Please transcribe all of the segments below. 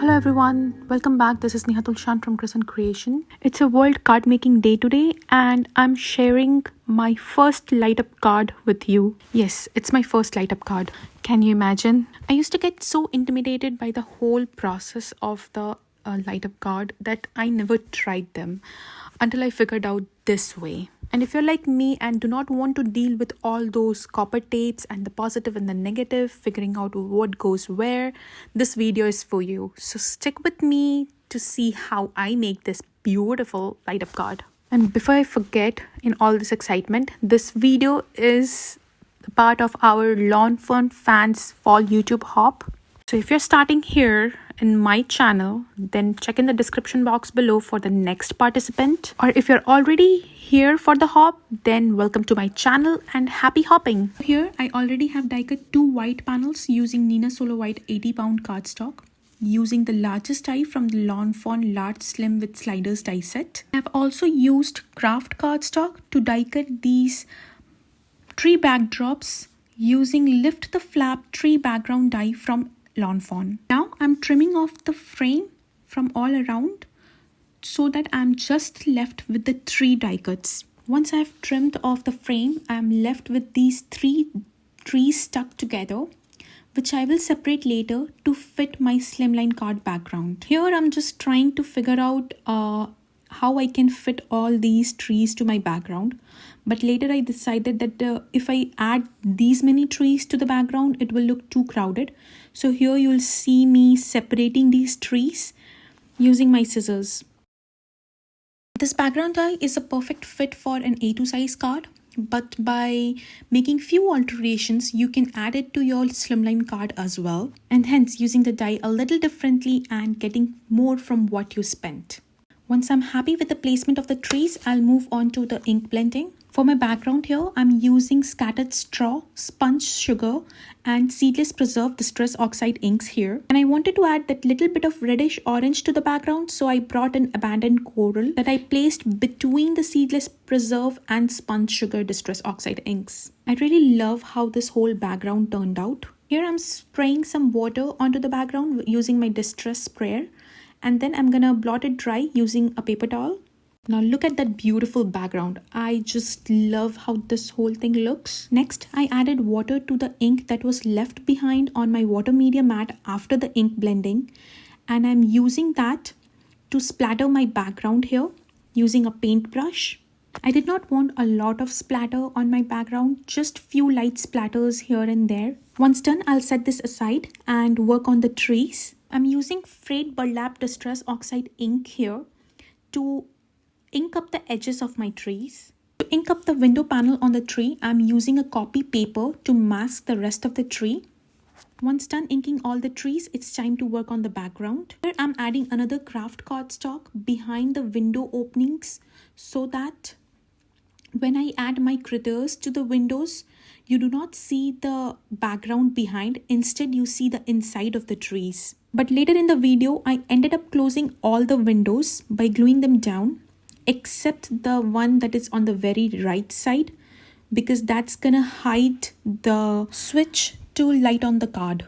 Hello everyone, welcome back. This is Nihatul Shan from Crescent Creation. It's a World Card Making Day today and I'm sharing my first light up card with you. Yes, it's my first light up card. Can you imagine? I used to get so intimidated by the whole process of the light up card that I never tried them until I figured out this way. And if you're like me and do not want to deal with all those copper tapes and the positive and the negative, figuring out what goes where, this video is for you. So stick with me to see how I make this beautiful light up card. And before I forget, in all this excitement, this video is part of our Fawn Fans Fall YouTube Hop. So if you're starting here in my channel, then check in the description box below for the next participant. Or if you're already here for the hop, then welcome to my channel and happy hopping. Here I already have die cut 2 white panels using Nina Solo White 80-pound cardstock, using the largest die from the Fawn Large Slim with Sliders die set. I've also used craft cardstock to die cut these tree backdrops using Lift the Flap tree background die from Fawn. Now I'm trimming off the frame from all around so that I'm just left with the 3 die cuts. Once I've trimmed off the frame, I'm left with these 3 trees stuck together, which I will separate later to fit my slimline card background. Here I'm just trying to figure out how I can fit all these trees to my background. But later I decided that if I add these many trees to the background, it will look too crowded. So here you'll see me separating these trees using my scissors. This background die is a perfect fit for an A2 size card, but by making few alterations, you can add it to your slimline card as well, and hence using the die a little differently and getting more from what you spent. Once I'm happy with the placement of the trees, I'll move on to the ink blending. For my background here, I'm using Scattered Straw, Sponge Sugar and Seedless Preserve Distress Oxide inks here. And I wanted to add that little bit of reddish orange to the background, so I brought an abandoned coral that I placed between the Seedless Preserve and Sponge Sugar Distress Oxide inks. I really love how this whole background turned out. Here I'm spraying some water onto the background using my distress sprayer. And then I'm gonna blot it dry using a paper towel. Now look at that beautiful background. I just love how this whole thing looks. Next, I added water to the ink that was left behind on my water media mat after the ink blending. And I'm using that to splatter my background here using a paintbrush. I did not want a lot of splatter on my background, just few light splatters here and there. Once done, I'll set this aside and work on the trees. I'm using Frayed Burlap Distress Oxide ink here to ink up the edges of my trees. To ink up the window panel on the tree, I'm using a copy paper to mask the rest of the tree. Once done inking all the trees, it's time to work on the background. Here I'm adding another craft cardstock behind the window openings so that when I add my critters to the windows, you do not see the background behind. Instead, you see the inside of the trees. But later in the video, I ended up closing all the windows by gluing them down, except the one that is on the very right side, because that's gonna hide the switch to light on the card.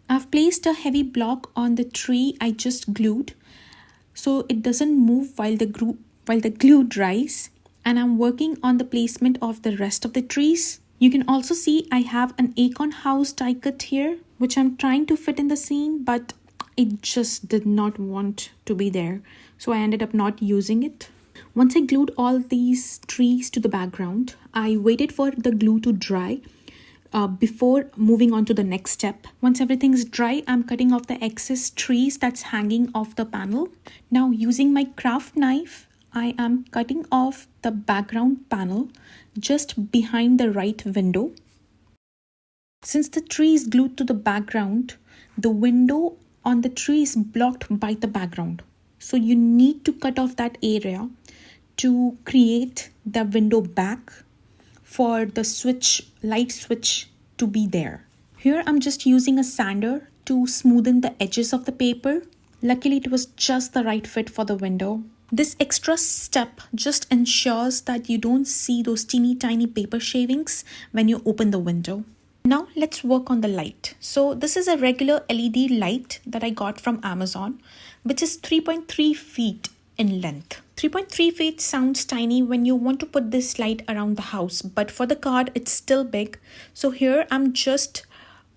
I've placed a heavy block on the tree I just glued, so it doesn't move while the glue dries, and I'm working on the placement of the rest of the trees. You can also see I have an acorn house die cut here, which I'm trying to fit in the scene, but it just did not want to be there. So I ended up not using it. Once I glued all these trees to the background, I waited for the glue to dry before moving on to the next step. Once everything's dry, I'm cutting off the excess trees that's hanging off the panel. Now using my craft knife, I am cutting off the background panel just behind the right window. Since the tree is glued to the background, the window on the tree is blocked by the background. So you need to cut off that area to create the window back for the light switch to be there. Here I'm just using a sander to smoothen the edges of the paper. Luckily it was just the right fit for the window. This extra step just ensures that you don't see those teeny tiny paper shavings when you open the window. Now let's work on the light. So this is a regular LED light that I got from Amazon, which is 3.3 feet in length. 3.3 feet sounds tiny when you want to put this light around the house, but for the card it's still big. So here I'm just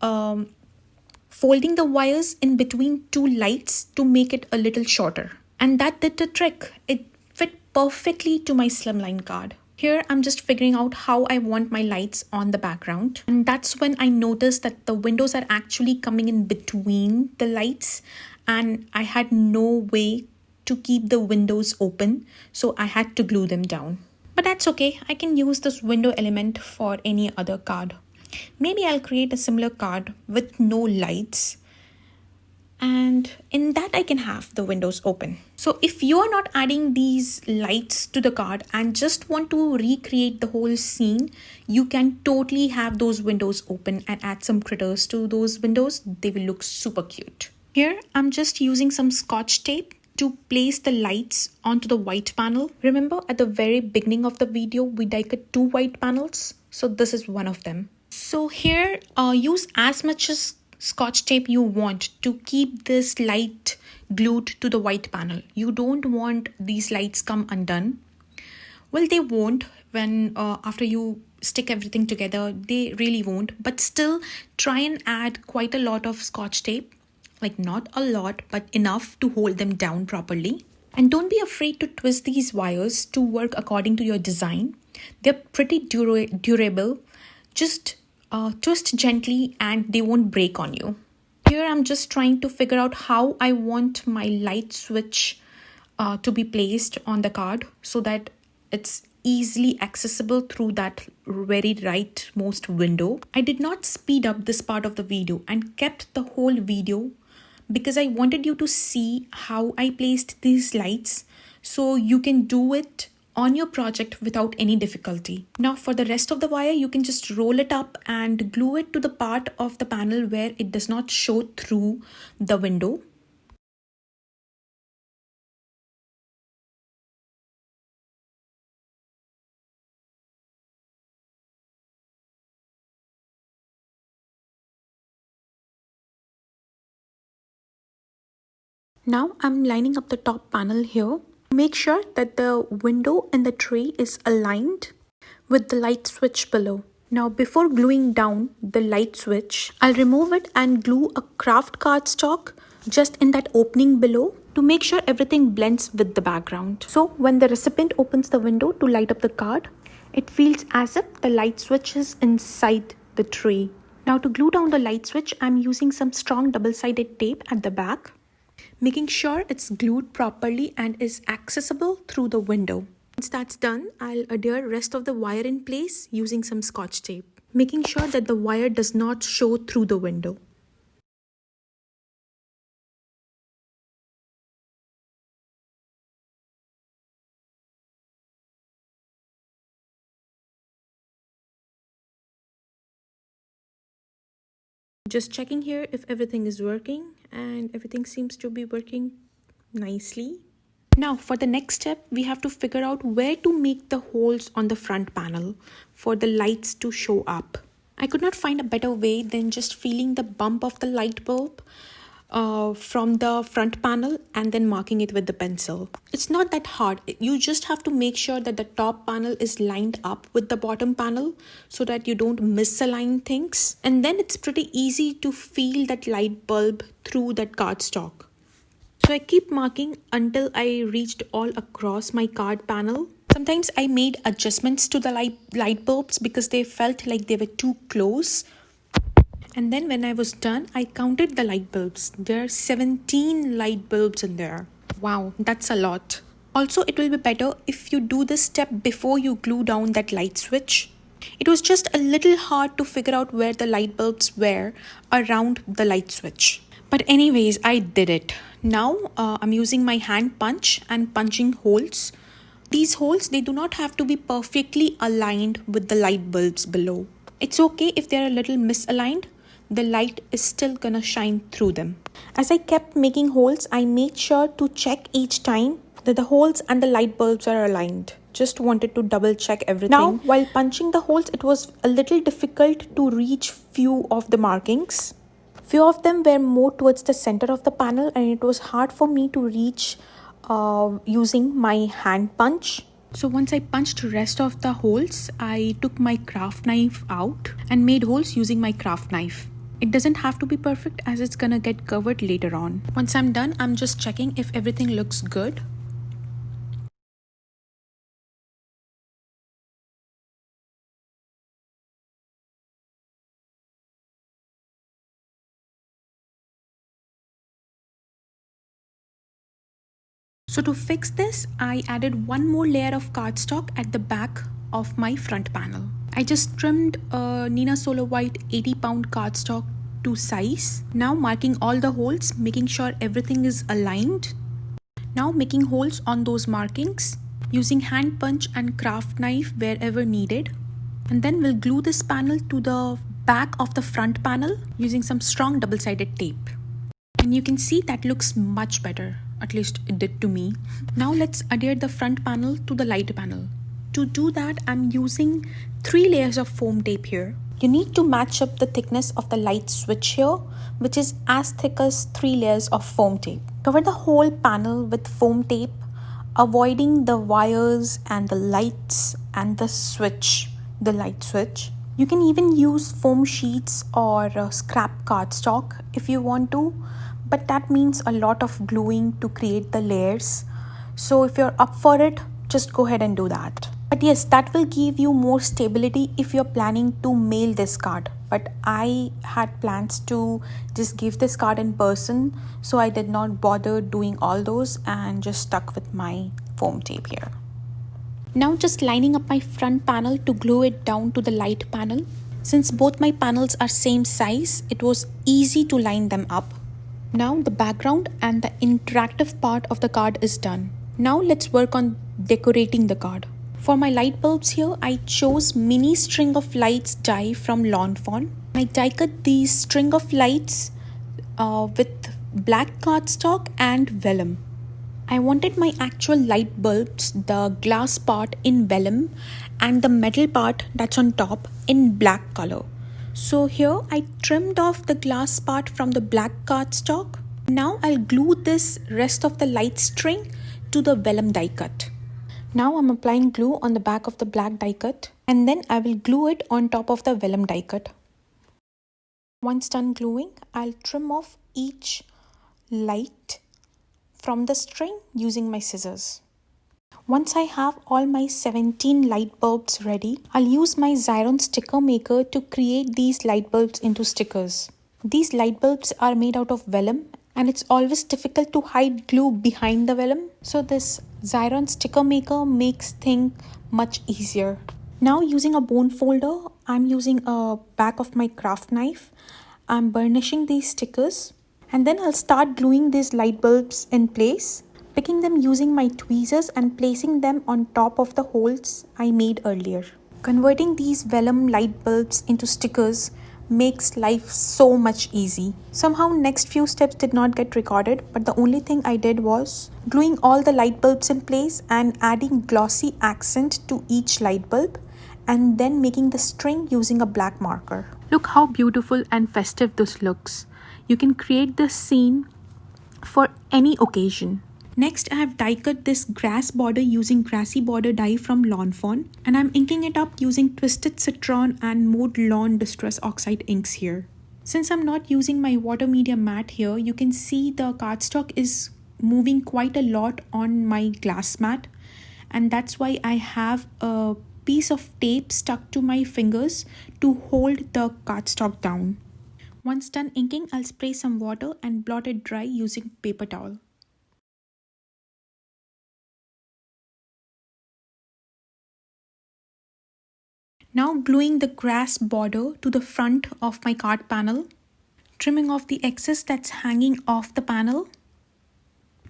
folding the wires in between two lights to make it a little shorter. And that did the trick. It fit perfectly to my slimline card. Here I'm just figuring out how I want my lights on the background. And that's when I noticed that the windows are actually coming in between the lights, and I had no way to keep the windows open, so I had to glue them down. But that's okay, I can use this window element for any other card. Maybe I'll create a similar card with no lights, and in that I can have the windows open. So if you are not adding these lights to the card and just want to recreate the whole scene, you can totally have those windows open and add some critters to those windows. They will look super cute. Here I'm just using some scotch tape to place the lights onto the white panel. Remember at the very beginning of the video we die-cut two white panels? So this is one of them. So here use as much as scotch tape you want to keep this light glued to the white panel. You don't want these lights come undone. Well, they won't when after you stick everything together, they really won't, but still try and add quite a lot of scotch tape, like not a lot but enough to hold them down properly. And don't be afraid to twist these wires to work according to your design. They're pretty durable. Just twist gently and they won't break on you. Here I'm just trying to figure out how I want my light switch to be placed on the card so that it's easily accessible through that very rightmost window. I did not speed up this part of the video and kept the whole video because I wanted you to see how I placed these lights so you can do it on your project without any difficulty. Now for the rest of the wire, you can just roll it up and glue it to the part of the panel where it does not show through the window. Now I'm lining up the top panel here. Make sure that the window in the tray is aligned with the light switch below. Now before gluing down the light switch, I'll remove it and glue a craft cardstock just in that opening below to make sure everything blends with the background. So when the recipient opens the window to light up the card, it feels as if the light switch is inside the tray. Now to glue down the light switch, I'm using some strong double-sided tape at the back, making sure it's glued properly and is accessible through the window. Once that's done, I'll adhere rest of the wire in place using some scotch tape, making sure that the wire does not show through the window. Just checking here if everything is working, and everything seems to be working nicely. Now for the next step, we have to figure out where to make the holes on the front panel for the lights to show up. I could not find a better way than just feeling the bump of the light bulb from the front panel and then marking it with the pencil. It's not that hard. You just have to make sure that the top panel is lined up with the bottom panel so that you don't misalign things. And then it's pretty easy to feel that light bulb through that cardstock. So I keep marking until I reached all across my card panel. Sometimes I made adjustments to the light bulbs because they felt like they were too close. And then when I was done, I counted the light bulbs. There are 17 light bulbs in there. Wow, that's a lot. Also, it will be better if you do this step before you glue down that light switch. It was just a little hard to figure out where the light bulbs were around the light switch. But anyways, I did it. Now I'm using my hand punch and punching holes. These holes, they do not have to be perfectly aligned with the light bulbs below. It's okay if they're a little misaligned. The light is still gonna shine through them. As I kept making holes, I made sure to check each time that the holes and the light bulbs are aligned. Just wanted to double check everything. Now, while punching the holes, it was a little difficult to reach few of the markings. Few of them were more towards the center of the panel, and it was hard for me to reach using my hand punch. So once I punched the rest of the holes, I took my craft knife out and made holes using my craft knife. It doesn't have to be perfect as it's gonna get covered later on. Once I'm done, I'm just checking if everything looks good. So to fix this, I added one more layer of cardstock at the back of my front panel. I just trimmed a Nina Solar White 80-pound cardstock to size. Now marking all the holes, making sure everything is aligned. Now making holes on those markings, using hand punch and craft knife wherever needed. And then we'll glue this panel to the back of the front panel using some strong double-sided tape. And you can see that looks much better. At least it did to me. Now let's adhere the front panel to the light panel. To do that, I'm using 3 layers of foam tape here. You need to match up the thickness of the light switch here, which is as thick as 3 layers of foam tape. Cover the whole panel with foam tape, avoiding the wires and the lights and the switch, the light switch. You can even use foam sheets or scrap cardstock if you want to, but that means a lot of gluing to create the layers. So if you're up for it, just go ahead and do that. But yes, that will give you more stability if you're planning to mail this card. But I had plans to just give this card in person, so I did not bother doing all those and just stuck with my foam tape here. Now just lining up my front panel to glue it down to the light panel. Since both my panels are same size, it was easy to line them up. Now the background and the interactive part of the card is done. Now let's work on decorating the card. For my light bulbs here, I chose mini string of lights die from Lawn Fawn. I die cut these string of lights with black cardstock and vellum. I wanted my actual light bulbs, the glass part in vellum and the metal part that's on top in black color. So here I trimmed off the glass part from the black cardstock. Now I'll glue this rest of the light string to the vellum die cut. Now I'm applying glue on the back of the black die cut, and then I will glue it on top of the vellum die cut. Once done gluing, I'll trim off each light from the string using my scissors. Once I have all my 17 light bulbs ready, I'll use my Xyron sticker maker to create these light bulbs into stickers. These light bulbs are made out of vellum, and it's always difficult to hide glue behind the vellum. So this Xyron sticker maker makes things much easier. Now using a bone folder, I'm using a back of my craft knife. I'm burnishing these stickers, and then I'll start gluing these light bulbs in place, picking them using my tweezers and placing them on top of the holes I made earlier. Converting these vellum light bulbs into stickers makes life so much easy. Somehow next few steps did not get recorded, but the only thing I did was gluing all the light bulbs in place and adding glossy accent to each light bulb, and then making the string using a black marker. Look how beautiful and festive this looks. You can create this scene for any occasion. Next, I have die cut this grass border using grassy border die from Lawn Fawn, and I'm inking it up using Twisted Citron and Mode Lawn Distress Oxide inks here. Since I'm not using my water media mat here, you can see the cardstock is moving quite a lot on my glass mat, and that's why I have a piece of tape stuck to my fingers to hold the cardstock down. Once done inking, I'll spray some water and blot it dry using paper towel. Now gluing the grass border to the front of my card panel, trimming off the excess that's hanging off the panel.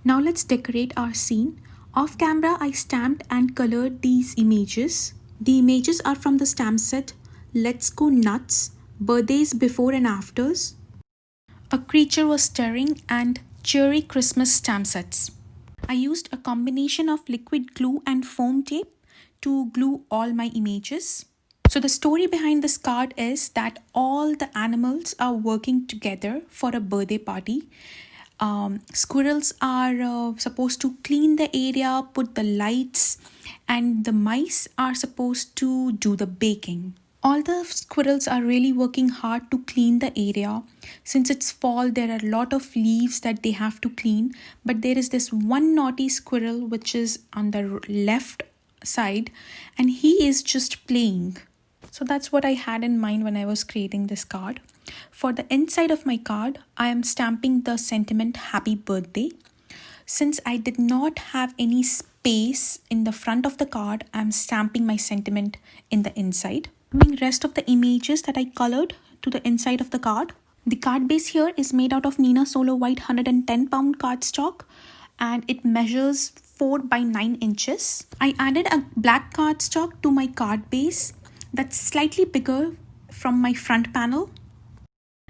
Now let's decorate our scene. Off camera, I stamped and colored these images. The images are from the stamp set Let's Go Nuts, Birthdays Before and Afters, A Creature Was Stirring, and Cheery Christmas stamp sets. I used a combination of liquid glue and foam tape to glue all my images. So the story behind this card is that all the animals are working together for a birthday party. Squirrels are supposed to clean the area, put the lights, and the mice are supposed to do the baking. All the squirrels are really working hard to clean the area. Since it's fall, there are a lot of leaves that they have to clean. But there is this one naughty squirrel which is on the left side, and he is just playing. So that's what I had in mind when I was creating this card. For the inside of my card, I am stamping the sentiment happy birthday. Since I did not have any space in the front of the card, I am stamping my sentiment in the inside. The rest of the images that I colored to the inside of the card. The card base here is made out of Nina Solo White 110 pound cardstock, and it measures 4 by 9 inches. I added a black cardstock to my card base that's slightly bigger from my front panel,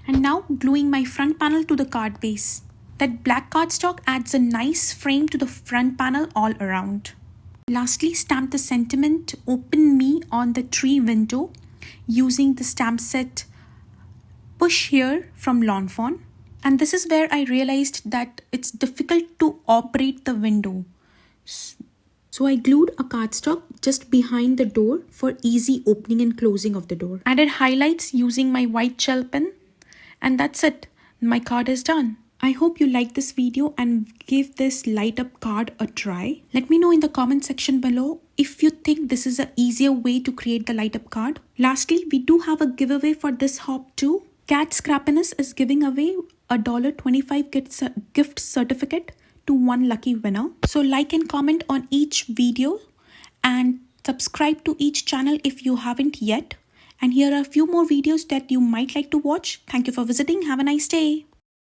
and now gluing my front panel to the card base. That black cardstock adds a nice frame to the front panel all around. Lastly, stamp the sentiment Open Me on the tree window using the stamp set Push Here from Fawn. And this is where I realized that it's difficult to operate the window. So I glued a cardstock just behind the door for easy opening and closing of the door. Added highlights using my white gel pen. And that's it. My card is done. I hope you liked this video and give this light up card a try. Let me know in the comment section below if you think this is an easier way to create the light up card. Lastly, we do have a giveaway for this hop too. Cat Scrappiness is giving away a $25 gift certificate to one lucky winner. So like and comment on each video and subscribe to each channel if you haven't yet. And here are a few more videos that you might like to watch. Thank you for visiting. Have a nice day.